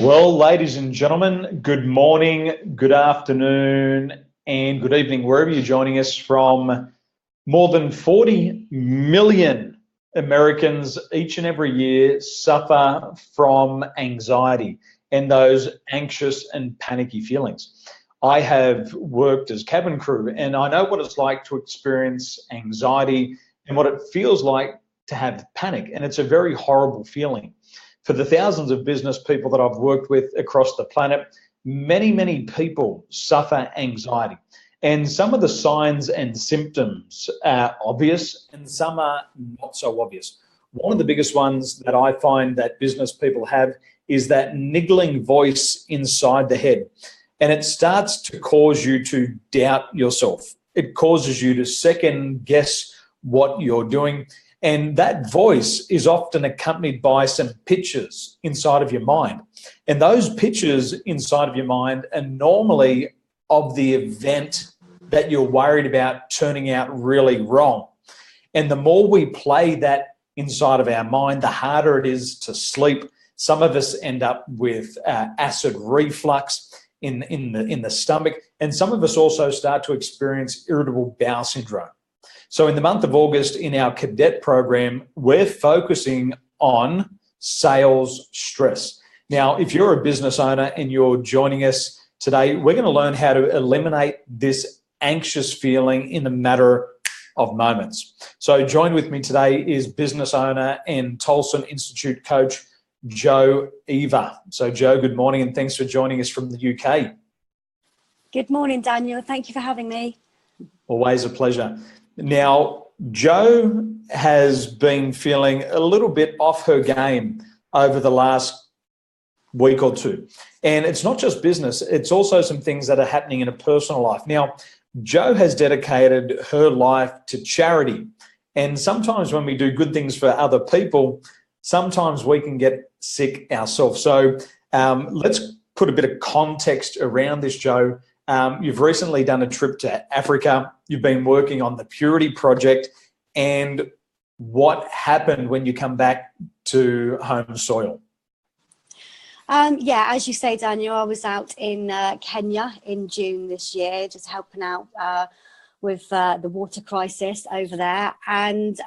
Well, ladies and gentlemen, good morning, good afternoon, and good evening, wherever you're joining us from. More than 40 million Americans each and every year suffer from anxiety and those anxious and panicky feelings. I have worked as cabin crew, and I know what it's like to experience anxiety and what it feels like to have panic, and it's a very horrible feeling. For the thousands of business people that I've worked with across the planet, many people suffer anxiety. And some of the signs and symptoms are obvious and some are not so obvious. One of the biggest ones that I find that business people have is that niggling voice inside the head. And it starts to cause you to doubt yourself. It causes you to second guess what you're doing. And that voice is often accompanied by some pictures inside of your mind. And those pictures inside of your mind are normally of the event that you're worried about turning out really wrong. And the more we play that inside of our mind, the harder it is to sleep. Some of us end up with acid reflux in the stomach. And some of us also start to experience irritable bowel syndrome. So in the month of August in our cadet program, we're focusing on sales stress. Now, if you're a business owner and you're joining us today, we're going to learn how to eliminate this anxious feeling in a matter of moments. So join with me today is business owner and Tolson Institute coach, Joe Eva. So Joe, good morning and thanks for joining us from the UK. Good morning, Daniel. Thank you for having me. Always a pleasure. Now, Joe has been feeling a little bit off her game over the last week or two. And it's not just business, it's also some things that are happening in a personal life. Now, Joe has dedicated her life to charity. And sometimes when we do good things for other people, sometimes we can get sick ourselves. So let's put a bit of context around this, Joe. You've recently done a trip to Africa. You've been working on the Purity Project. And what happened when you come back to home soil? Yeah, as you say, Daniel, I was out in Kenya in June this year, just helping out with the water crisis over there. And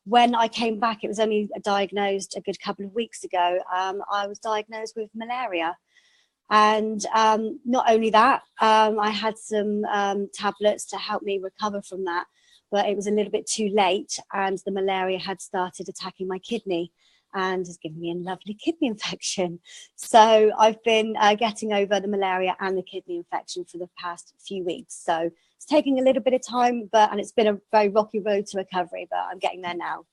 when I came back, it was only diagnosed a good couple of weeks ago. I was diagnosed with malaria. And not only that, I had some tablets to help me recover from that, but it was a little bit too late and the malaria had started attacking my kidney and has given me a lovely kidney infection. So I've been getting over the malaria and the kidney infection for the past few weeks. So it's taking a little bit of time, and it's been a very rocky road to recovery, but I'm getting there now.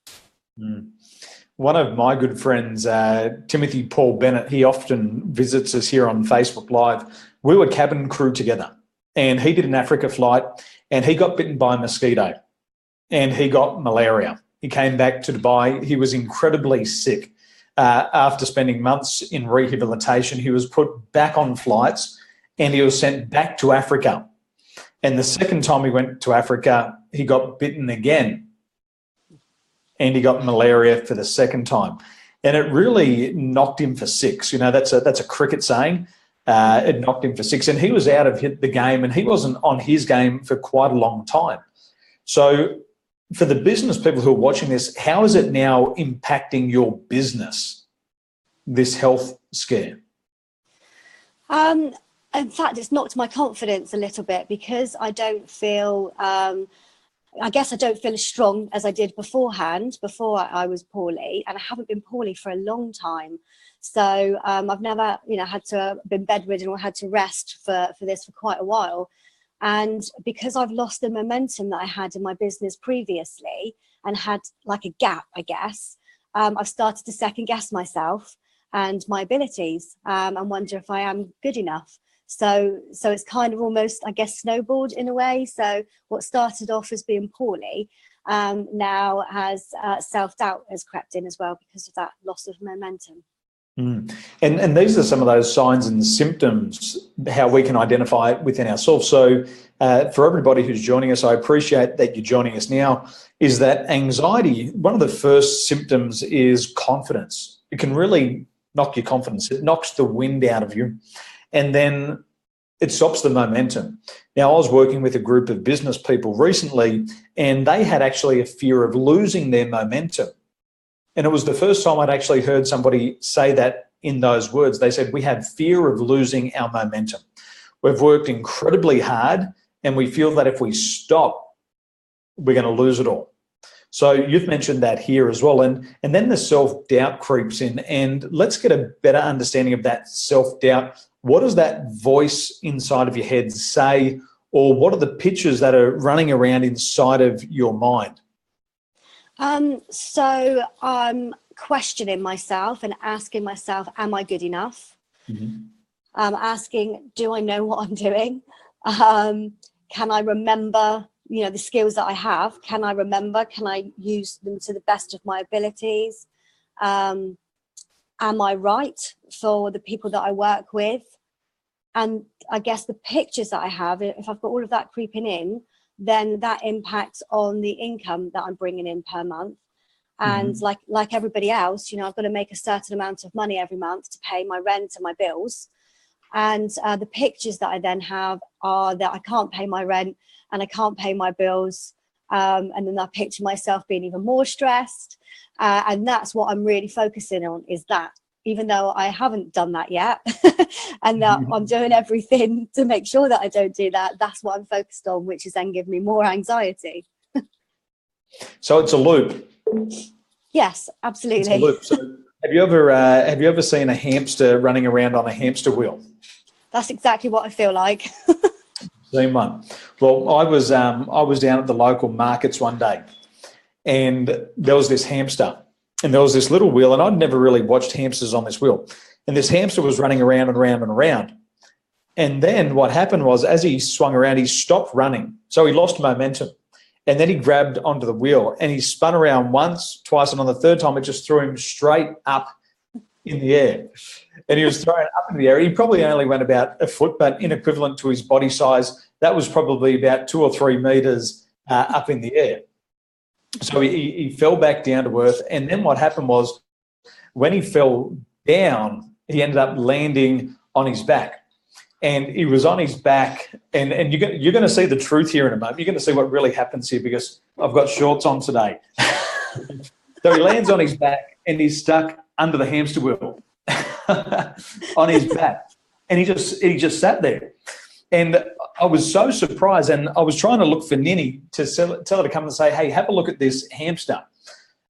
One of my good friends, Timothy Paul Bennett, he often visits us here on Facebook Live. We were cabin crew together and he did an Africa flight and he got bitten by a mosquito and he got malaria. He came back to Dubai. He was incredibly sick. After spending months in rehabilitation, he was put back on flights and he was sent back to Africa. And the second time he went to Africa, he got bitten again. And he got malaria for the second time. And it really knocked him for six. You know, that's a cricket saying. It knocked him for six. And he was out of the game and he wasn't on his game for quite a long time. So for the business people who are watching this, how is it now impacting your business, this health scare? In fact, it's knocked my confidence a little bit because I don't feel... I guess I don't feel as strong as I did beforehand, before I was poorly, and I haven't been poorly for a long time. So I've never, had to been bedridden or had to rest for this for quite a while. And because I've lost the momentum that I had in my business previously and had like a gap, I guess, I've started to second guess myself and my abilities and wonder if I am good enough. So it's kind of almost, I guess, snowballed in a way. So what started off as being poorly now has self-doubt has crept in as well because of that loss of momentum. And these are some of those signs and symptoms, how we can identify it within ourselves. So for everybody who's joining us, I appreciate that you're joining us now, is that anxiety, one of the first symptoms is confidence. It can really knock your confidence. It knocks the wind out of you, and then it stops the momentum. Now, I was working with a group of business people recently, and they had actually a fear of losing their momentum. And it was the first time I'd actually heard somebody say that in those words. They said, we have fear of losing our momentum. We've worked incredibly hard, and we feel that if we stop, we're going to lose it all. So you've mentioned that here as well. And then the self-doubt creeps in. And let's get a better understanding of that self-doubt. What does that voice inside of your head say, or what are the pictures that are running around inside of your mind? So I'm questioning myself and asking myself, am I good enough? Mm-hmm. Asking, do I know what I'm doing? Can I remember, the skills that I have? Can I remember? Can I use them to the best of my abilities? Am I right for the people that I work with? And I guess the pictures that I have, if I've got all of that creeping in, then that impacts on the income that I'm bringing in per month. And like everybody else, I've got to make a certain amount of money every month to pay my rent and my bills. And the pictures that I then have are that I can't pay my rent and I can't pay my bills. And then I picture myself being even more stressed. And that's what I'm really focusing on, is that, even though I haven't done that yet, and that I'm doing everything to make sure that I don't do that, that's what I'm focused on, which is then giving me more anxiety. So it's a loop. Yes, absolutely. It's a loop. So have you ever seen a hamster running around on a hamster wheel? That's exactly what I feel like. Seen one. Well, I was down at the local markets one day, and there was this hamster, and there was this little wheel, and I'd never really watched hamsters on this wheel. And this hamster was running around and around and around. And then what happened was, as he swung around, he stopped running. So he lost momentum. And then he grabbed onto the wheel and he spun around once, twice, and on the third time, it just threw him straight up in the air. And he was thrown up in the air. He probably only went about a foot, but in equivalent to his body size, that was probably about 2 or 3 meters up in the air. So he fell back down to earth. And then what happened was, when he fell down, he ended up landing on his back. And he was on his back, and you're going to see the truth here in a moment. You're going to see what really happens here, because I've got shorts on today. So he lands on his back, and he's stuck under the hamster wheel on his back. And he just sat there. And I was so surprised, and I was trying to look for Ninny to tell her to come and say, hey, have a look at this hamster.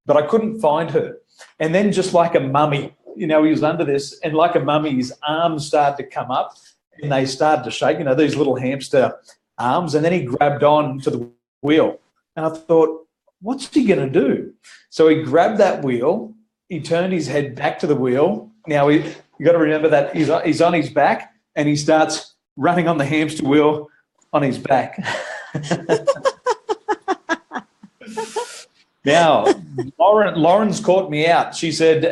But I couldn't find her. And then, just like a mummy, he was under this, and like a mummy, his arms started to come up and they started to shake, these little hamster arms. And then he grabbed on to the wheel. And I thought, what's he going to do? So he grabbed that wheel, he turned his head back to the wheel. Now, you got to remember that he's on his back, and he starts running on the hamster wheel on his back. Now, Lauren's caught me out. She said,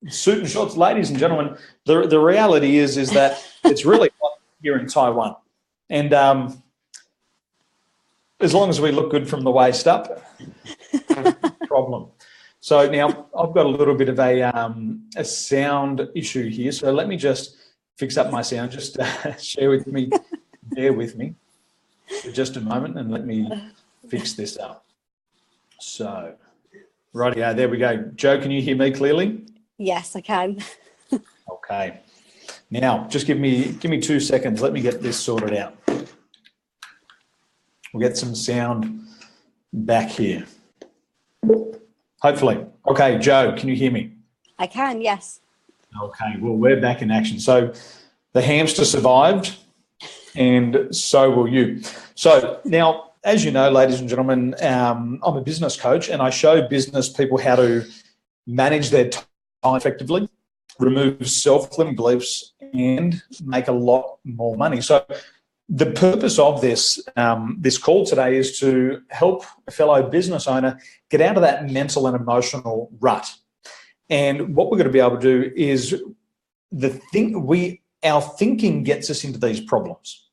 suit and shorts, ladies and gentlemen, the reality is that it's really hot here in Taiwan. And as long as we look good from the waist up, no problem. So now I've got a little bit of a sound issue here. So let me just fix up my sound. Just bear with me for just a moment, and let me fix this up. So, rightio, there we go. Jo, can you hear me clearly? Yes, I can. Okay. Now, just give me 2 seconds. Let me get this sorted out. We'll get some sound back here. Hopefully. Okay, Jo, can you hear me? I can, yes. Okay, well, we're back in action. So the hamster survived, and so will you. So now, as you know, ladies and gentlemen, I'm a business coach, and I show business people how to manage their time effectively, remove self-limiting beliefs, and make a lot more money. So the purpose of this call today is to help a fellow business owner get out of that mental and emotional rut. And what we're going to be able to do is our thinking gets us into these problems,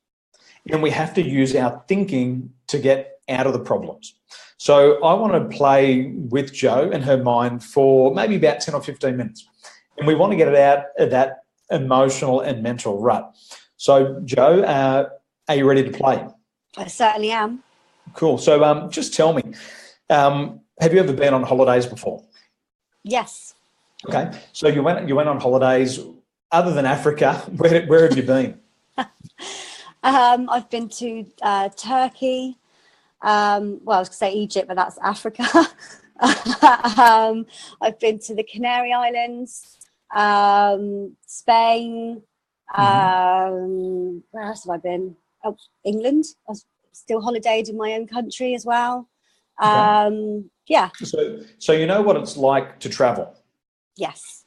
and we have to use our thinking to get out of the problems. So I want to play with Jo and her mind for maybe about 10 or 15 minutes. And we want to get it out of that emotional and mental rut. So, Jo, are you ready to play? I certainly am. Cool. So just tell me, have you ever been on holidays before? Yes. Okay. So you went on holidays. Other than Africa, where have you been? I've been to Turkey. Well, I was going to say Egypt, but that's Africa. I've been to the Canary Islands, Spain. Where else have I been? Oh, England. I was still holidayed in my own country as well. Okay. Yeah. So you know what it's like to travel. Yes.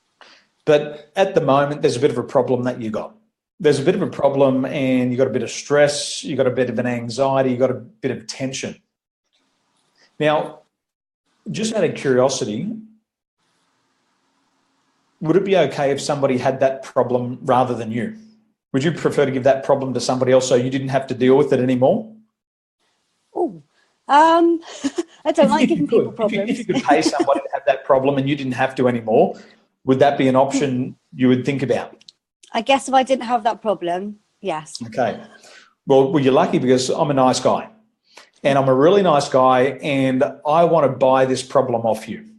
But at the moment, there's a bit of a problem that you got. There's a bit of a problem, and you got a bit of stress, you got a bit of an anxiety, you got a bit of tension. Now, just out of curiosity, would it be okay if somebody had that problem rather than you? Would you prefer to give that problem to somebody else so you didn't have to deal with it anymore? Oh, I don't like giving people problems. If you could pay somebody to have that problem and you didn't have to anymore, would that be an option you would think about? I guess if I didn't have that problem, yes. Okay. Well, you're lucky because I'm a nice guy. And I'm a really nice guy, and I want to buy this problem off you.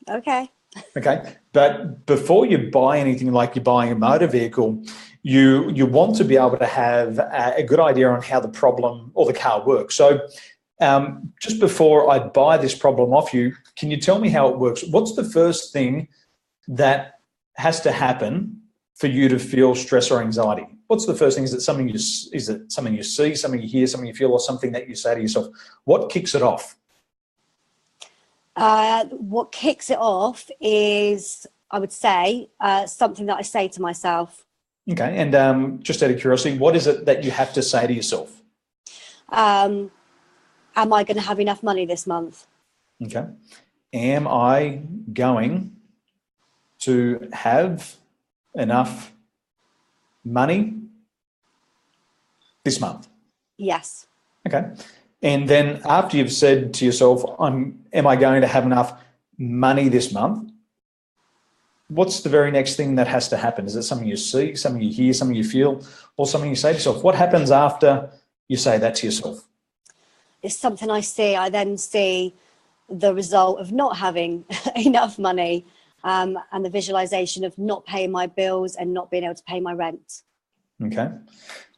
Okay. Okay. But before you buy anything like you're buying a motor vehicle, you want to be able to have a good idea on how the problem or the car works. So just before I buy this problem off you, can you tell me how it works? What's the first thing that has to happen for you to feel stress or anxiety? What's the first thing? Is it something you see, something you hear, something you feel, or something that you say to yourself? What kicks it off? What kicks it off is, I would say, something that I say to myself. Okay, and just out of curiosity, what is it that you have to say to yourself? Am I going to have enough money this month? Okay. Am I going to have enough money this month? Yes. Okay. And then after you've said to yourself, am I going to have enough money this month? What's the very next thing that has to happen? Is it something you see, something you hear, something you feel, or something you say to yourself? What happens after you say that to yourself? It's something I see. I then see the result of not having enough money, and the visualization of not paying my bills and not being able to pay my rent. Okay.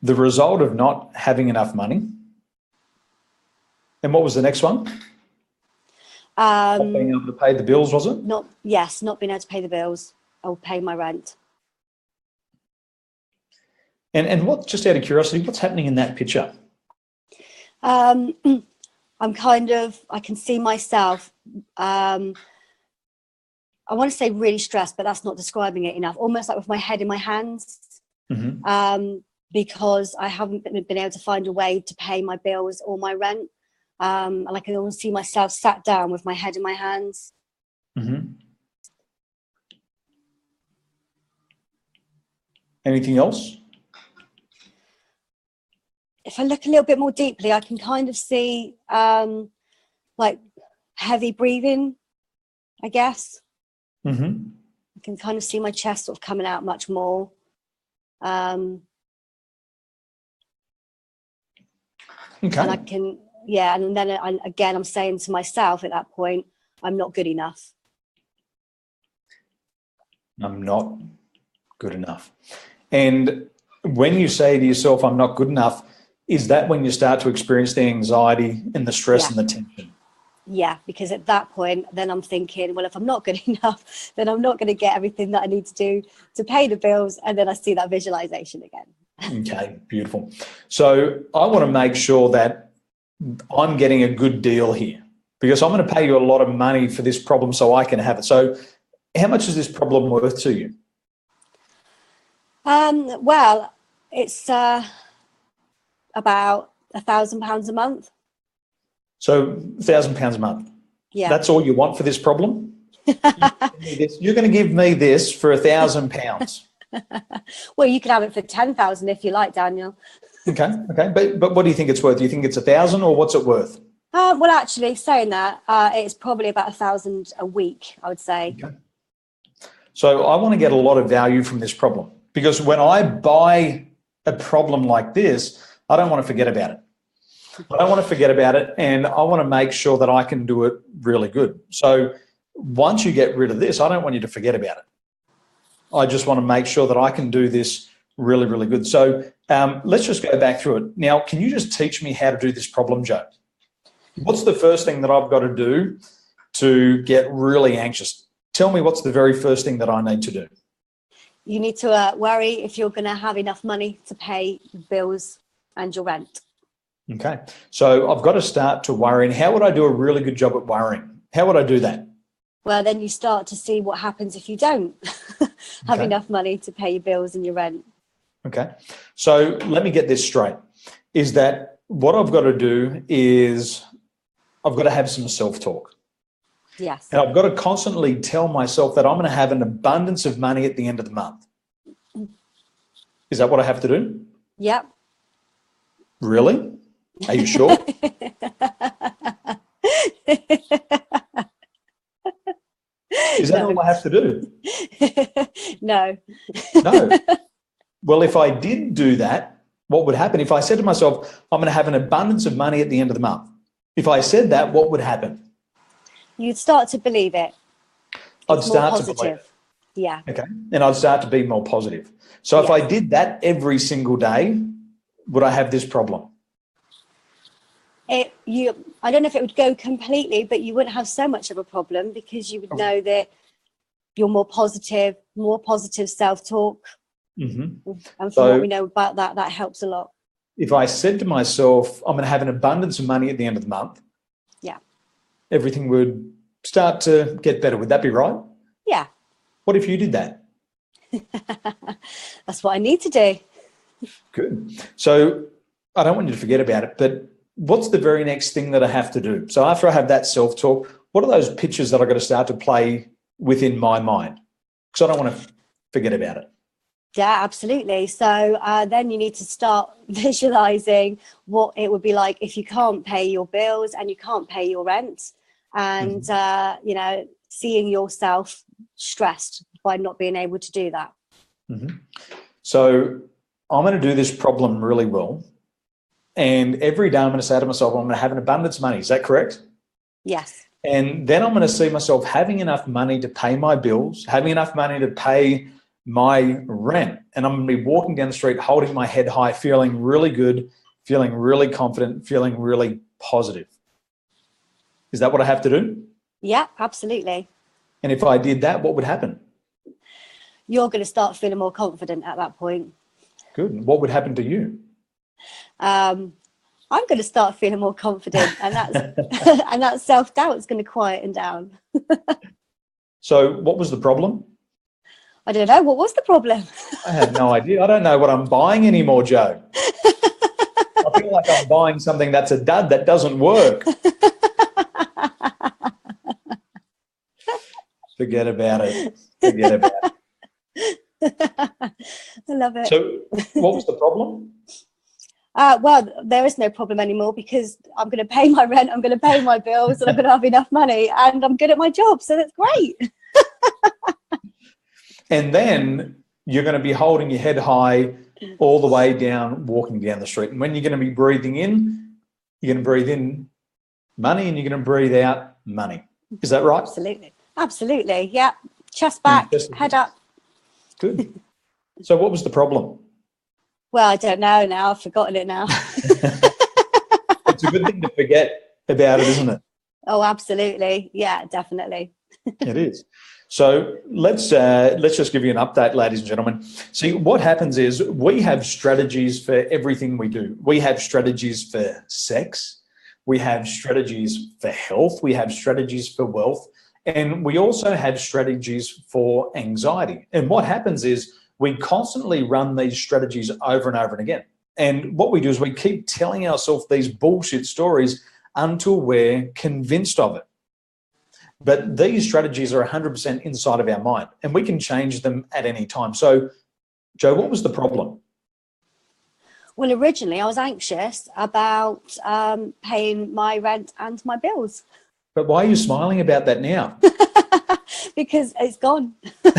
The result of not having enough money. And what was the next one? Not being able to pay the bills, was it? Not being able to pay the bills or pay my rent. And what, just out of curiosity, what's happening in that picture? I can see myself, I want to say really stressed, but that's not describing it enough. Almost like with my head in my hands, because I haven't been able to find a way to pay my bills or my rent. And I can almost see myself sat down with my head in my hands. Anything else? If I look a little bit more deeply, I can kind of see like heavy breathing, I guess. I can kind of see my chest sort of coming out much more. Okay. And I can, and then I'm saying to myself at that point, I'm not good enough. I'm not good enough. And when you say to yourself, I'm not good enough, is that when you start to experience the anxiety and the stress and the tension? Yeah, because at that point, then I'm thinking, well, if I'm not good enough, then I'm not going to get everything that I need to do to pay the bills. And then I see that visualization again. Okay, beautiful. So I want to make sure that I'm getting a good deal here, because I'm going to pay you a lot of money for this problem so I can have it. So how much is this problem worth to you? Well, it's about £1,000 a month. So £1,000 a month. Yeah. That's all you want for this problem? You're going to give me this for £1,000. Well, you can have it for 10,000 if you like, Daniel. Okay. But what do you think it's worth? Do you think it's 1,000 or what's it worth? Well, actually, saying that, it's probably about 1,000 a week, I would say. Okay. So I want to get a lot of value from this problem, because when I buy a problem like this, I don't want to forget about it. I don't want to forget about it, and I want to make sure that I can do it really good. So once you get rid of this, I don't want you to forget about it. I just want to make sure that I can do this really, really good. So let's just go back through it. Now, can you just teach me how to do this problem, Joe? What's the first thing that I've got to do to get really anxious? Tell me what's the very first thing that I need to do. You need to worry if you're going to have enough money to pay bills and your rent. Okay, so I've got to start to worry. And how would I do a really good job at worrying? How would I do that? Well, then you start to see what happens if you don't have enough money to pay your bills and your rent. Okay, so let me get this straight. Is that what I've got to do is I've got to have some self-talk. Yes. And I've got to constantly tell myself that I'm going to have an abundance of money at the end of the month. Is that what I have to do? Yep. Really? Are you sure? Is that all I have to do? No. No. Well, if I did do that, what would happen? If I said to myself, I'm going to have an abundance of money at the end of the month. If I said that, what would happen? You'd start to believe it. I'd start to believe it. Yeah. Okay. And I'd start to be more positive. So if I did that every single day, would I have this problem? I don't know if it would go completely, but you wouldn't have so much of a problem, because you would know that you're more positive self-talk. Mm-hmm. And from what we know about that, that helps a lot. If I said to myself, I'm going to have an abundance of money at the end of the month, everything would start to get better. Would that be right? Yeah. What if you did that? That's what I need to do. Good. So I don't want you to forget about it, but what's the very next thing that I have to do? So after I have that self-talk, what are those pictures that I've got to start to play within my mind? Because I don't want to forget about it. Yeah, absolutely. So then you need to start visualizing what it would be like if you can't pay your bills and you can't pay your rent, and seeing yourself stressed by not being able to do that. Mm-hmm. So I'm going to do this problem really well, and every day I'm going to say to myself, I'm going to have an abundance of money. Is that correct? Yes. And then I'm going to see myself having enough money to pay my bills, having enough money to pay my rent, and I'm going to be walking down the street holding my head high, feeling really good, feeling really confident, feeling really positive. Is that what I have to do? Yeah, absolutely. And if I did that, what would happen? You're going to start feeling more confident at that point. Good. What would happen to you? I'm going to start feeling more confident, and that's and that self-doubt is going to quieten down. So what was the problem? I don't know. What was the problem? I have no idea. I don't know what I'm buying anymore, Joe. I feel like I'm buying something that's a dud that doesn't work. Forget about it. Forget about it. I love it. So what was the problem? Well, there is no problem anymore, because I'm going to pay my rent, I'm going to pay my bills, and I'm going to have enough money, and I'm good at my job. So that's great. And then you're going to be holding your head high all the way down, walking down the street. And when you're going to be breathing in, you're going to breathe in money, and you're going to breathe out money. Is that right? Absolutely. Absolutely. Yeah. Chest back, head up. Good. So what was the problem? Well, I don't know now. I've forgotten it now. It's a good thing to forget about it, isn't it? Oh, absolutely. Yeah, definitely. It is. So let's just give you an update, ladies and gentlemen. See, what happens is we have strategies for everything we do. We have strategies for sex. We have strategies for health. We have strategies for wealth. And we also have strategies for anxiety. And what happens is we constantly run these strategies over and over and again. And what we do is we keep telling ourselves these bullshit stories until we're convinced of it. But these strategies are 100% inside of our mind, and we can change them at any time. So, Joe, what was the problem? Well, originally I was anxious about paying my rent and my bills. But why are you smiling about that now? Because it's gone. It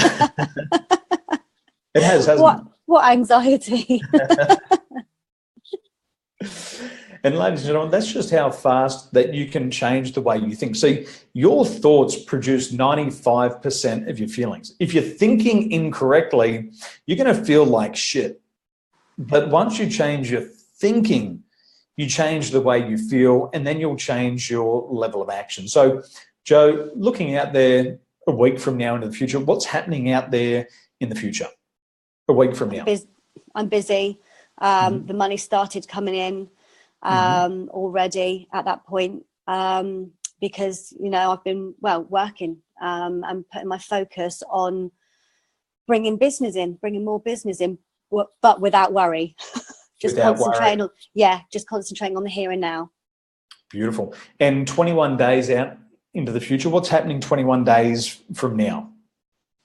has, hasn't it? What anxiety. And ladies and gentlemen, that's just how fast that you can change the way you think. See, your thoughts produce 95% of your feelings. If you're thinking incorrectly, you're going to feel like shit. But once you change your thinking, you change the way you feel, and then you'll change your level of action. So, Joe, looking out there a week from now into the future, what's happening out there in the future? A week from now. I'm busy. The money started coming in already at that point because, you know, I've been, working and putting my focus on bringing more business in, but without worry. Just concentrating on the here and now. Beautiful. And 21 days out into the future, what's happening 21 days from now?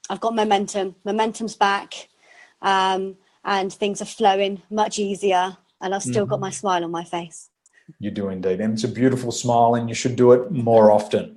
I've got momentum. Momentum's back, and things are flowing much easier, and I've still got my smile on my face. You do indeed. And it's a beautiful smile, and you should do it more often.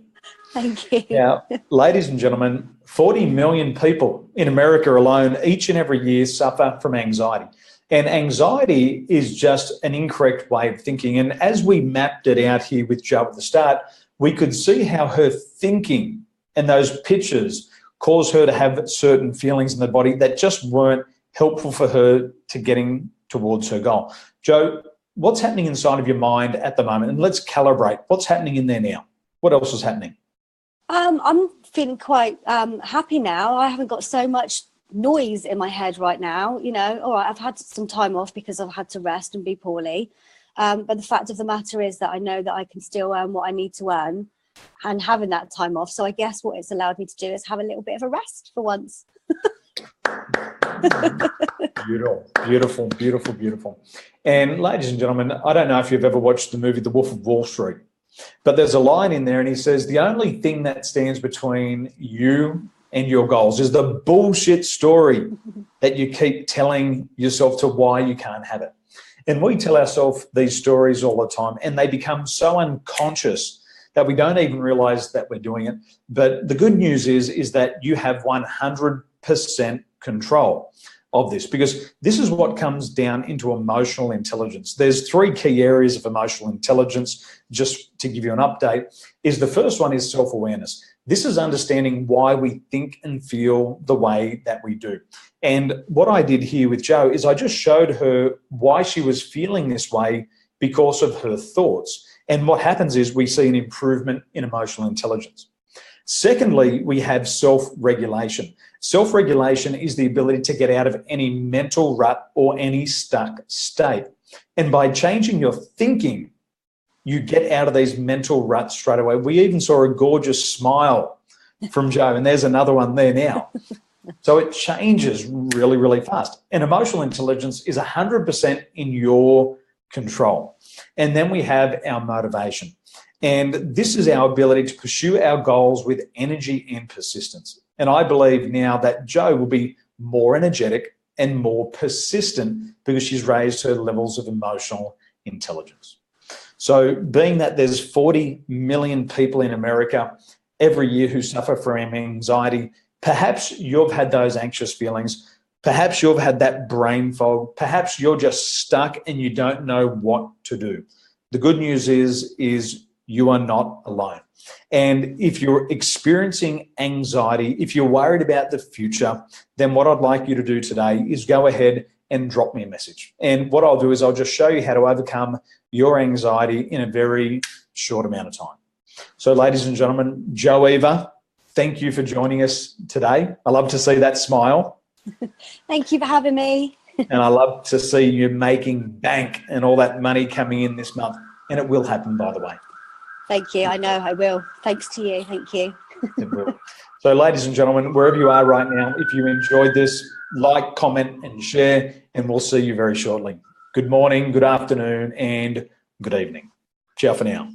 Thank you. Now, ladies and gentlemen, 40 million people in America alone each and every year suffer from anxiety. And anxiety is just an incorrect way of thinking. And as we mapped it out here with Jo at the start, we could see how her thinking and those pictures caused her to have certain feelings in the body that just weren't helpful for her to getting towards her goal. Jo, what's happening inside of your mind at the moment? And let's calibrate. What's happening in there now? What else is happening? I'm feeling quite happy now. I haven't got so much noise in my head right now. You know, all right, I've had some time off because I've had to rest and be poorly. But the fact of the matter is that I know that I can still earn what I need to earn and having that time off. So I guess what it's allowed me to do is have a little bit of a rest for once. Beautiful, beautiful, beautiful. And ladies and gentlemen, I don't know if you've ever watched the movie The Wolf of Wall Street, but there's a line in there and he says, the only thing that stands between you and your goals is the bullshit story that you keep telling yourself to why you can't have it. And we tell ourselves these stories all the time, and they become so unconscious that we don't even realize that we're doing it. But the good news is that you have 100% control of this, because this is what comes down into emotional intelligence. There's 3 key areas of emotional intelligence. Just to give you an update, is the first one is self-awareness. This is understanding why we think and feel the way that we do. And what I did here with Jo is I just showed her why she was feeling this way because of her thoughts. And what happens is we see an improvement in emotional intelligence. Secondly, we have self-regulation. Self-regulation is the ability to get out of any mental rut or any stuck state. And by changing your thinking, you get out of these mental ruts straight away. We even saw a gorgeous smile from Jo, and there's another one there now. So it changes really, really fast. And emotional intelligence is 100% in your control. And then we have our motivation. And this is our ability to pursue our goals with energy and persistence. And I believe now that Jo will be more energetic and more persistent because she's raised her levels of emotional intelligence. So being that there's 40 million people in America every year who suffer from anxiety, perhaps you've had those anxious feelings, perhaps you've had that brain fog, perhaps you're just stuck and you don't know what to do. The good news is you are not alone. And if you're experiencing anxiety, if you're worried about the future, then what I'd like you to do today is go ahead and drop me a message. And what I'll do is I'll just show you how to overcome your anxiety in a very short amount of time. So ladies and gentlemen, Jo Eva, thank you for joining us today. I love to see that smile. Thank you for having me. And I love to see you making bank and all that money coming in this month. And it will happen, by the way. Thank you. I know I will. Thanks to you. Thank you. It will. So ladies and gentlemen, wherever you are right now, if you enjoyed this, like, comment and share, and we'll see you very shortly. Good morning, good afternoon, and good evening. Ciao for now.